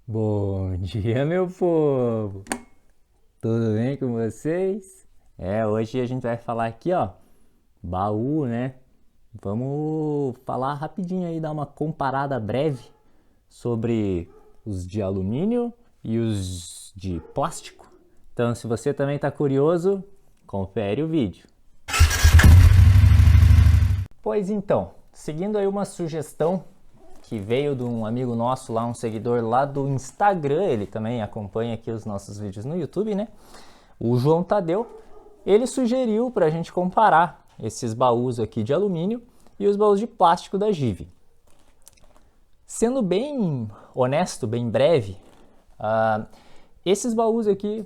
Bom dia, meu povo! Tudo bem com vocês? Hoje a gente vai falar aqui, ó, baú, né? Vamos falar rapidinho aí, dar uma comparada breve sobre os de alumínio e os de plástico. Então, se você também está curioso, confere o vídeo. Pois então, seguindo aí uma sugestão que veio de um amigo nosso lá, um seguidor lá do Instagram, ele também acompanha aqui os nossos vídeos no YouTube, né? O João Tadeu, ele sugeriu para a gente comparar esses baús aqui de alumínio e os baús de plástico da Give. Sendo bem honesto, bem breve, esses baús aqui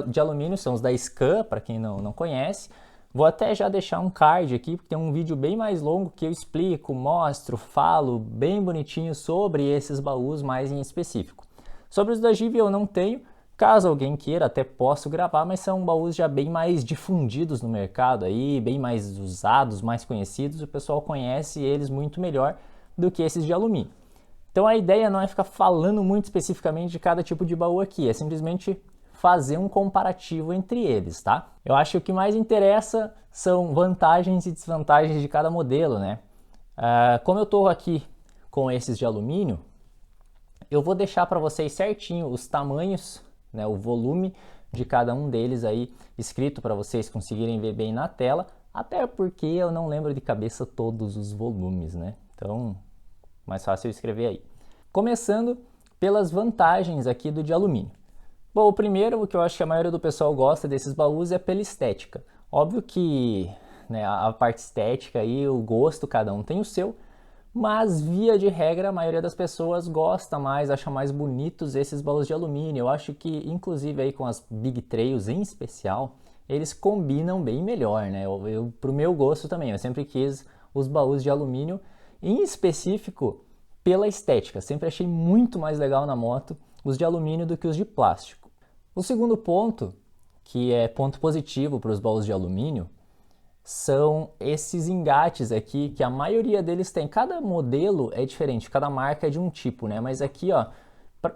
de alumínio são os da Scan, para quem não conhece. Vou até já deixar um card aqui, porque tem um vídeo bem mais longo que eu explico, mostro, falo bem bonitinho sobre esses baús mais em específico. Sobre os da Give eu não tenho, caso alguém queira até posso gravar, mas são baús já bem mais difundidos no mercado aí, bem mais usados, mais conhecidos, o pessoal conhece eles muito melhor do que esses de alumínio. Então a ideia não é ficar falando muito especificamente de cada tipo de baú aqui, é simplesmente fazer um comparativo entre eles, tá? Eu acho que o que mais interessa são vantagens e desvantagens de cada modelo, né? Como eu estou aqui com esses de alumínio, eu vou deixar para vocês certinho os tamanhos, né, o volume de cada um deles aí escrito para vocês conseguirem ver bem na tela, até porque eu não lembro de cabeça todos os volumes, né? Então, mais fácil eu escrever aí. Começando pelas vantagens aqui do de alumínio. Bom, o primeiro, o que eu acho que a maioria do pessoal gosta desses baús é pela estética. Óbvio que, né, a parte estética aí, o gosto, cada um tem o seu, mas via de regra a maioria das pessoas gosta mais, acha mais bonitos esses baús de alumínio. Eu acho que, inclusive aí com as Big Trails em especial, eles combinam bem melhor, né? Pro meu gosto também, eu sempre quis os baús de alumínio, em específico pela estética. Sempre achei muito mais legal na moto os de alumínio do que os de plástico. O segundo ponto, que é ponto positivo para os baús de alumínio, são esses engates aqui, que a maioria deles tem. Cada modelo é diferente, cada marca é de um tipo, né? Mas aqui, ó,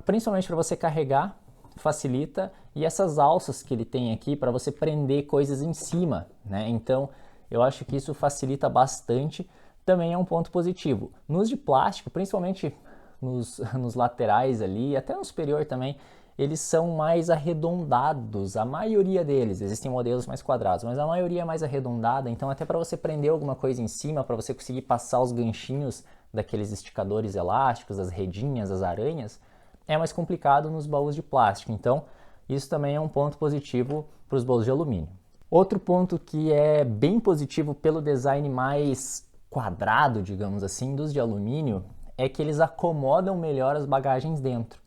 principalmente para você carregar, facilita. E essas alças que ele tem aqui para você prender coisas em cima, né? Então, eu acho que isso facilita bastante. Também é um ponto positivo. Nos de plástico, principalmente nos laterais ali, até no superior também, eles são mais arredondados, a maioria deles, existem modelos mais quadrados, mas a maioria é mais arredondada, então até para você prender alguma coisa em cima, para você conseguir passar os ganchinhos daqueles esticadores elásticos, as redinhas, as aranhas, é mais complicado nos baús de plástico, então isso também é um ponto positivo para os baús de alumínio. Outro ponto que é bem positivo pelo design mais quadrado, digamos assim, dos de alumínio, é que eles acomodam melhor as bagagens dentro.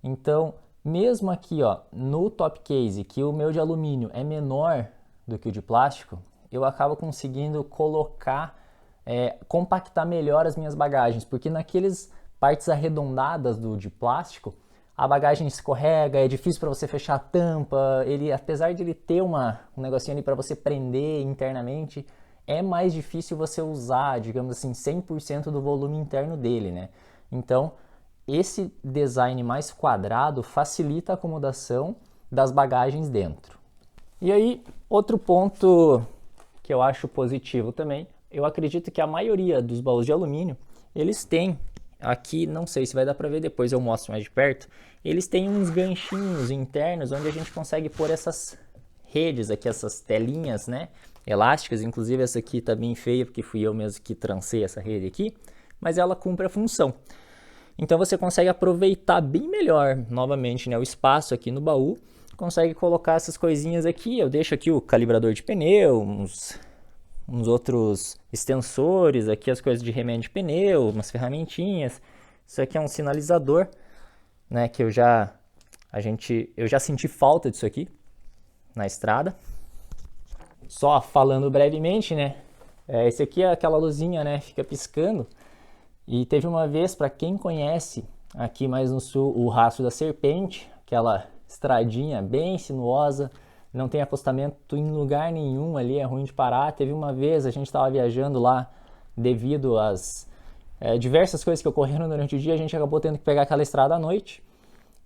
Então, mesmo aqui, ó, no top case, que o meu de alumínio é menor do que o de plástico, eu acabo conseguindo colocar, compactar melhor as minhas bagagens, porque naqueles partes arredondadas do de plástico, a bagagem escorrega, é difícil para você fechar a tampa, ele, apesar de ele ter um negocinho ali para você prender internamente, é mais difícil você usar, digamos assim, 100% do volume interno dele, né? Então, esse design mais quadrado facilita a acomodação das bagagens dentro. E aí, outro ponto que eu acho positivo também, eu acredito que a maioria dos baús de alumínio, eles têm, aqui não sei se vai dar para ver, depois eu mostro mais de perto, eles têm uns ganchinhos internos onde a gente consegue pôr essas redes aqui, essas telinhas, né, elásticas, inclusive essa aqui tá bem feia, porque fui eu mesmo que trancei essa rede aqui, mas ela cumpre a função. Então você consegue aproveitar bem melhor, novamente, né, o espaço aqui no baú, consegue colocar essas coisinhas aqui, eu deixo aqui o calibrador de pneu, uns outros extensores, aqui as coisas de remendo de pneu, umas ferramentinhas, isso aqui é um sinalizador, né, que eu já senti falta disso aqui na estrada. Só falando brevemente, né, esse aqui é aquela luzinha, né, fica piscando. E teve uma vez, para quem conhece aqui mais no sul, o Rastro da Serpente, aquela estradinha bem sinuosa, não tem acostamento em lugar nenhum ali, é ruim de parar. Teve uma vez, a gente estava viajando lá, devido às diversas coisas que ocorreram durante o dia, a gente acabou tendo que pegar aquela estrada à noite.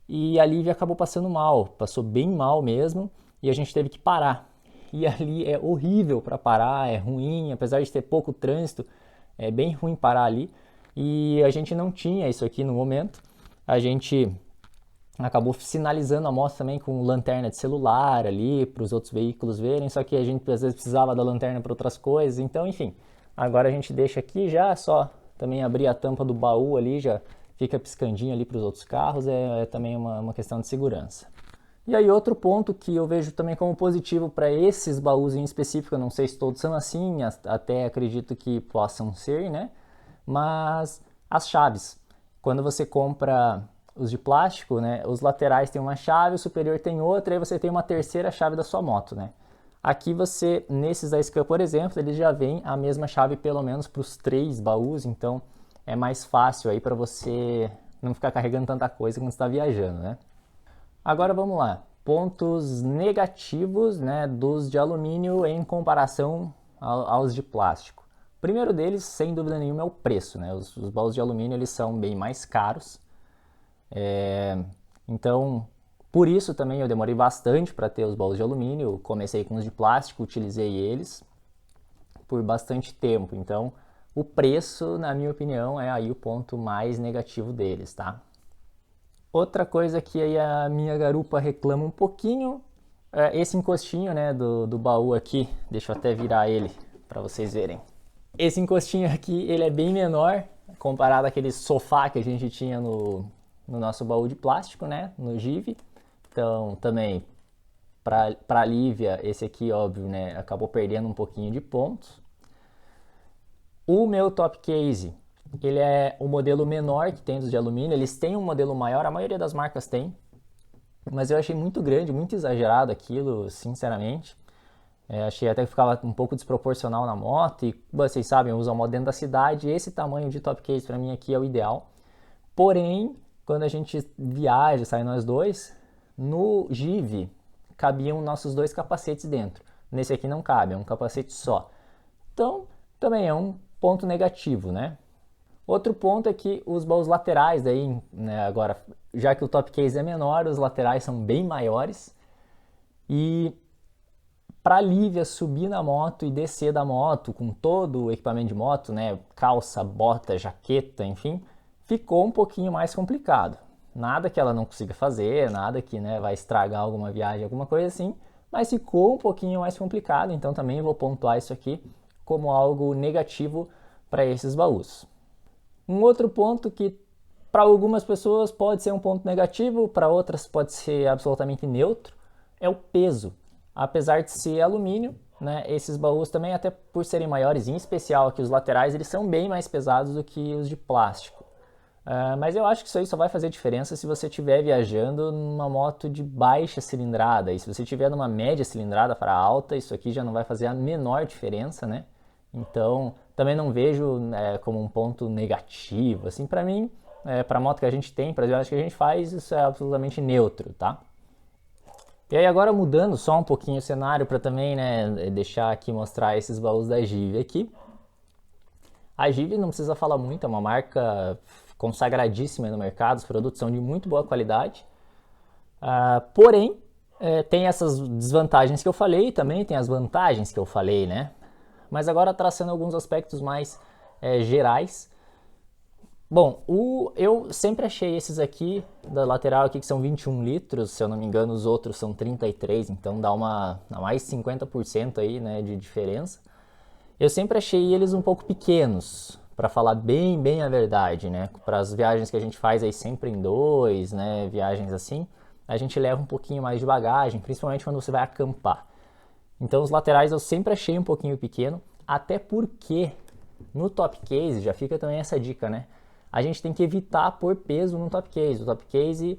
e a Lívia acabou passando mal, passou bem mal mesmo, e a gente teve que parar. E ali é horrível para parar, é ruim, apesar de ter pouco trânsito, é bem ruim parar ali. E a gente não tinha isso aqui no momento. A gente acabou sinalizando a moto também com lanterna de celular ali para os outros veículos verem, só que a gente às vezes precisava da lanterna para outras coisas, então enfim, agora a gente deixa aqui já, só também abrir a tampa do baú ali, já fica piscandinho ali para os outros carros, é também uma questão de segurança. E aí outro ponto que eu vejo também como positivo para esses baús em específico, eu não sei se todos são assim, até acredito que possam ser, né? Mas as chaves, quando você compra os de plástico, né, os laterais tem uma chave, o superior tem outra, e você tem uma terceira chave da sua moto, né? Aqui você, nesses da Scam, por exemplo, eles já vêm a mesma chave pelo menos para os 3 baús, então é mais fácil aí para você não ficar carregando tanta coisa quando está viajando, né? Agora vamos lá, pontos negativos, né, dos de alumínio em comparação aos de plástico. O primeiro deles, sem dúvida nenhuma, é o preço, né? Os baús de alumínio eles são bem mais caros. Então, por isso também eu demorei bastante para ter os baús de alumínio. Comecei com os de plástico, utilizei eles por bastante tempo. Então, o preço, na minha opinião, é aí o ponto mais negativo deles, tá? Outra coisa que aí a minha garupa reclama um pouquinho é esse encostinho, né, do baú aqui. Deixa eu até virar ele para vocês verem. Esse encostinho aqui, ele é bem menor comparado àquele sofá que a gente tinha no nosso baú de plástico, né, no Give. Então, também, para a Lívia, esse aqui, óbvio, né, acabou perdendo um pouquinho de pontos. O meu top case, ele é o modelo menor que tem dos de alumínio. Eles têm um modelo maior, a maioria das marcas tem, mas eu achei muito grande, muito exagerado aquilo, sinceramente. Achei até que ficava um pouco desproporcional na moto, e vocês sabem, eu uso a moto dentro da cidade, esse tamanho de top case para mim aqui é o ideal. Porém, quando a gente viaja, sai nós dois, no Give cabiam nossos 2 capacetes dentro. Nesse aqui não cabe, é um capacete só. Então, também é um ponto negativo, né? Outro ponto é que os baús laterais, daí, né, agora, já que o top case é menor, os laterais são bem maiores. E para a Lívia subir na moto e descer da moto com todo o equipamento de moto, né, calça, bota, jaqueta, enfim, ficou um pouquinho mais complicado. Nada que ela não consiga fazer, nada que, né, vai estragar alguma viagem, alguma coisa assim, mas ficou um pouquinho mais complicado, então também vou pontuar isso aqui como algo negativo para esses baús. Um outro ponto que para algumas pessoas pode ser um ponto negativo, para outras pode ser absolutamente neutro, é o peso. Apesar de ser alumínio, né, esses baús também, até por serem maiores, em especial aqui os laterais, eles são bem mais pesados do que os de plástico. Mas eu acho que isso aí só vai fazer diferença se você estiver viajando numa moto de baixa cilindrada. E se você estiver numa média cilindrada para alta, isso aqui já não vai fazer a menor diferença, né? Então, também não vejo como um ponto negativo. Assim, para mim, para a moto que a gente tem, para as viagens que a gente faz, isso é absolutamente neutro, tá? E aí agora mudando só um pouquinho o cenário para também, né, deixar aqui mostrar esses baús da Give aqui. A Give não precisa falar muito, é uma marca consagradíssima no mercado, os produtos são de muito boa qualidade. Porém, tem essas desvantagens que eu falei, também tem as vantagens que eu falei, né? Mas agora traçando alguns aspectos mais gerais. Bom, eu sempre achei esses aqui, da lateral aqui, que são 21 litros, se eu não me engano os outros são 33, então dá mais 50% aí, né, de diferença. Eu sempre achei eles um pouco pequenos, para falar bem a verdade, né, para as viagens que a gente faz aí sempre em 2, né, viagens assim, a gente leva um pouquinho mais de bagagem, principalmente quando você vai acampar. Então os laterais eu sempre achei um pouquinho pequeno, até porque no top case, já fica também essa dica, né, a gente tem que evitar pôr peso no top case. O top case,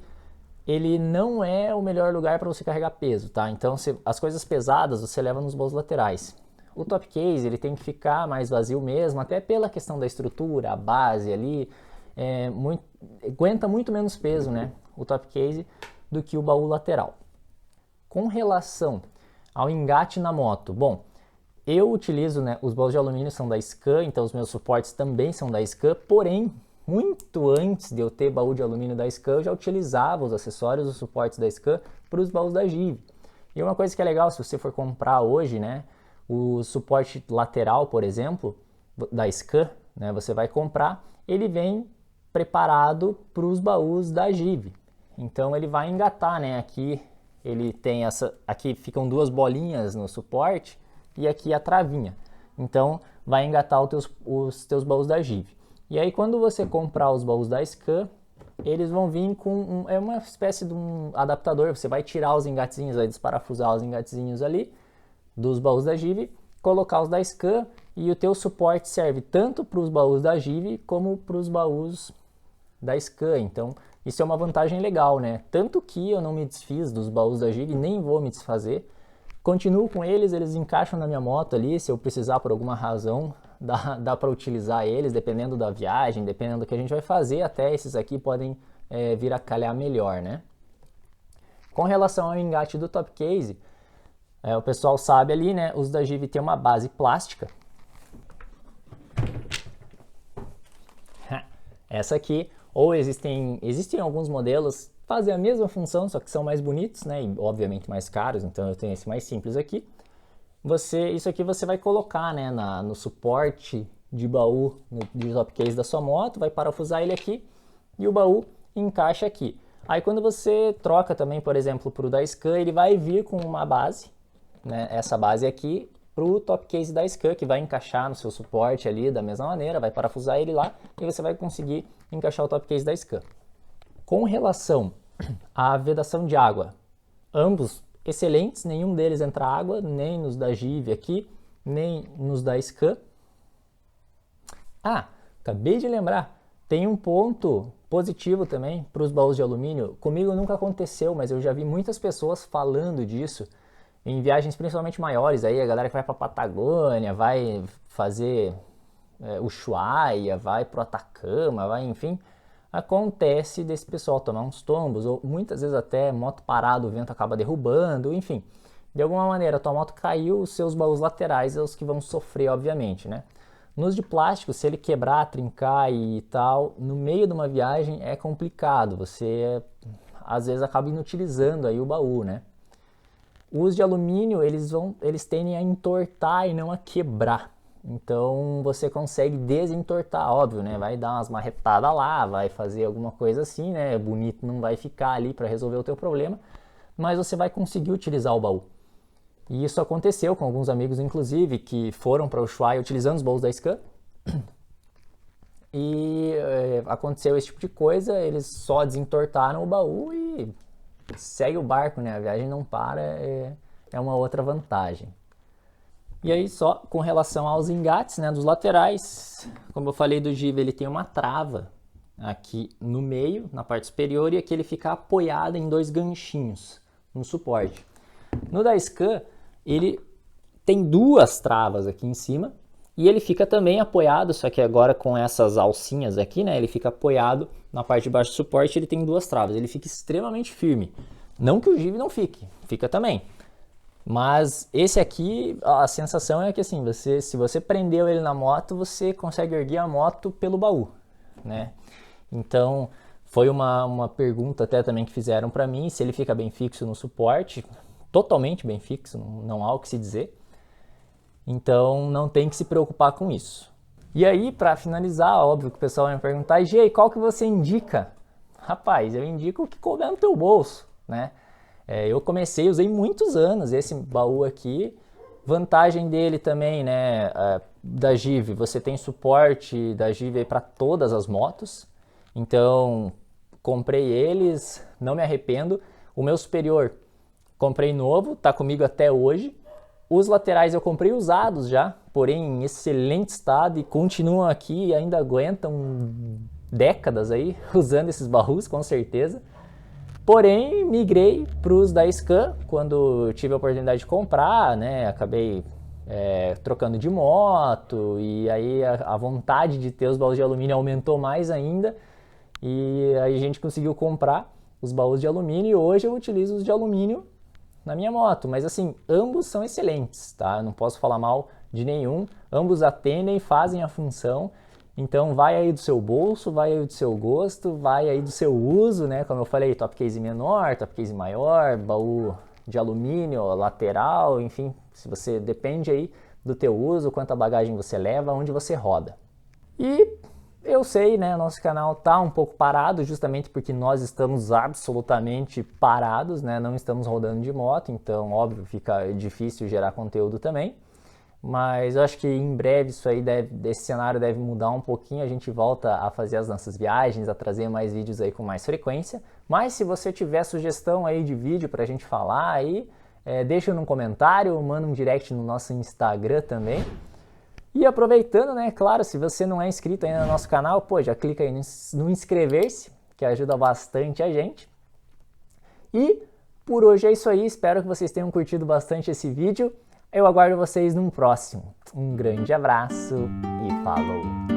ele não é o melhor lugar para você carregar peso, tá? Então, as coisas pesadas você leva nos baús laterais. O top case, ele tem que ficar mais vazio mesmo, até pela questão da estrutura, a base ali, aguenta muito menos peso, né? O top case do que o baú lateral. Com relação ao engate na moto, bom, eu utilizo, né, os baús de alumínio são da Scam, então os meus suportes também são da Scam, porém, muito antes de eu ter baú de alumínio da Scam, eu já utilizava os acessórios, os suportes da Scam para os baús da Give. E uma coisa que é legal, se você for comprar hoje, né, o suporte lateral, por exemplo, da Scam, né, você vai comprar, ele vem preparado para os baús da Give. Então ele vai engatar, né, aqui ele tem aqui ficam duas bolinhas no suporte e aqui a travinha. Então vai engatar os teus baús da Give. E aí quando você comprar os baús da Scam, eles vão vir com é uma espécie de um adaptador. Você vai tirar os engatezinhos, vai desparafusar os engatezinhos ali dos baús da Give, colocar os da Scam, e o teu suporte serve tanto para os baús da Give como para os baús da Scam. Então isso é uma vantagem legal, né? Tanto que eu não me desfiz dos baús da Give, nem vou me desfazer. Continuo com eles, eles encaixam na minha moto ali, se eu precisar por alguma razão, dá para utilizar eles, dependendo da viagem, dependendo do que a gente vai fazer, até esses aqui podem vir a calhar melhor, né? Com relação ao engate do top case, o pessoal sabe ali, né? Os da Give tem uma base plástica. Essa aqui, ou existem alguns modelos fazem a mesma função, só que são mais bonitos, né, e obviamente mais caros, então eu tenho esse mais simples aqui. Isso aqui você vai colocar, né, no suporte de baú de top case da sua moto, vai parafusar ele aqui e o baú encaixa aqui. Aí quando você troca também, por exemplo, para o da Scam, ele vai vir com uma base, né, essa base aqui, para o top case da Scam, que vai encaixar no seu suporte ali da mesma maneira, vai parafusar ele lá e você vai conseguir encaixar o top case da Scam. Com relação à vedação de água, ambos excelentes, nenhum deles entra água, nem nos da Give aqui, nem nos da Scam. Ah, acabei de lembrar, tem um ponto positivo também para os baús de alumínio. Comigo nunca aconteceu, mas eu já vi muitas pessoas falando disso em viagens principalmente maiores. Aí a galera que vai para a Patagônia, vai fazer Ushuaia, vai para o Atacama, vai, enfim, acontece desse pessoal tomar uns tombos, ou muitas vezes até moto parada, o vento acaba derrubando, enfim, de alguma maneira a tua moto caiu, os seus baús laterais são os que vão sofrer, obviamente, né? Nos de plástico, se ele quebrar, trincar e tal, no meio de uma viagem é complicado, você às vezes acaba inutilizando aí o baú, né? Os de alumínio, eles tendem a entortar e não a quebrar. Então você consegue desentortar, óbvio, né? Vai dar umas marretadas lá, vai fazer alguma coisa assim, né? Bonito não vai ficar ali para resolver o teu problema, mas você vai conseguir utilizar o baú. E isso aconteceu com alguns amigos, inclusive, que foram para o Ushuaia utilizando os baús da Scam. E aconteceu esse tipo de coisa, eles só desentortaram o baú e segue o barco, né? A viagem não para, é uma outra vantagem. E aí só com relação aos engates, né, dos laterais, como eu falei do Give, ele tem uma trava aqui no meio, na parte superior, e aqui ele fica apoiado em dois ganchinhos no suporte. No da Scam, ele tem duas travas aqui em cima, e ele fica também apoiado, só que agora com essas alcinhas aqui, né, ele fica apoiado na parte de baixo do suporte, ele tem duas travas, ele fica extremamente firme. Não que o Give não fique, fica também. Mas esse aqui, a sensação é que assim, se você prendeu ele na moto, você consegue erguer a moto pelo baú, né? Então, foi uma pergunta até também que fizeram para mim, se ele fica bem fixo no suporte, totalmente bem fixo, não há o que se dizer. Então, não tem que se preocupar com isso. E aí, para finalizar, óbvio que o pessoal vai me perguntar, Gê, qual que você indica? Rapaz, eu indico o que couber no teu bolso, né? Eu usei muitos anos esse baú aqui. Vantagem dele também, né, da Give, você tem suporte da Give para todas as motos. Então, comprei eles, não me arrependo. O meu superior, comprei novo, tá comigo até hoje. Os laterais eu comprei usados já, porém em excelente estado e continuam aqui e ainda aguentam décadas aí usando esses baús, com certeza. Porém, migrei para os da Scam quando tive a oportunidade de comprar, né? Acabei trocando de moto e aí a vontade de ter os baús de alumínio aumentou mais ainda e aí a gente conseguiu comprar os baús de alumínio e hoje eu utilizo os de alumínio na minha moto. Mas assim, ambos são excelentes, tá? Eu não posso falar mal de nenhum, ambos atendem, fazem a função Então vai aí do seu bolso, vai aí do seu gosto, vai aí do seu uso, né? Como eu falei, top case menor, top case maior, baú de alumínio, lateral, enfim, se você depende aí do teu uso, quanta bagagem você leva, onde você roda. E eu sei, né, nosso canal tá um pouco parado justamente porque nós estamos absolutamente parados, né? Não estamos rodando de moto, então óbvio fica difícil gerar conteúdo também. Mas eu acho que em breve isso aí esse cenário deve mudar um pouquinho, a gente volta a fazer as nossas viagens, a trazer mais vídeos aí com mais frequência. Mas se você tiver sugestão aí de vídeo pra gente falar aí, deixa num comentário, manda um direct no nosso Instagram também. E aproveitando, né, claro, se você não é inscrito ainda no nosso canal, pô, já clica aí no inscrever-se, que ajuda bastante a gente. E por hoje é isso aí, espero que vocês tenham curtido bastante esse vídeo. Eu aguardo vocês num próximo. Um grande abraço e falou!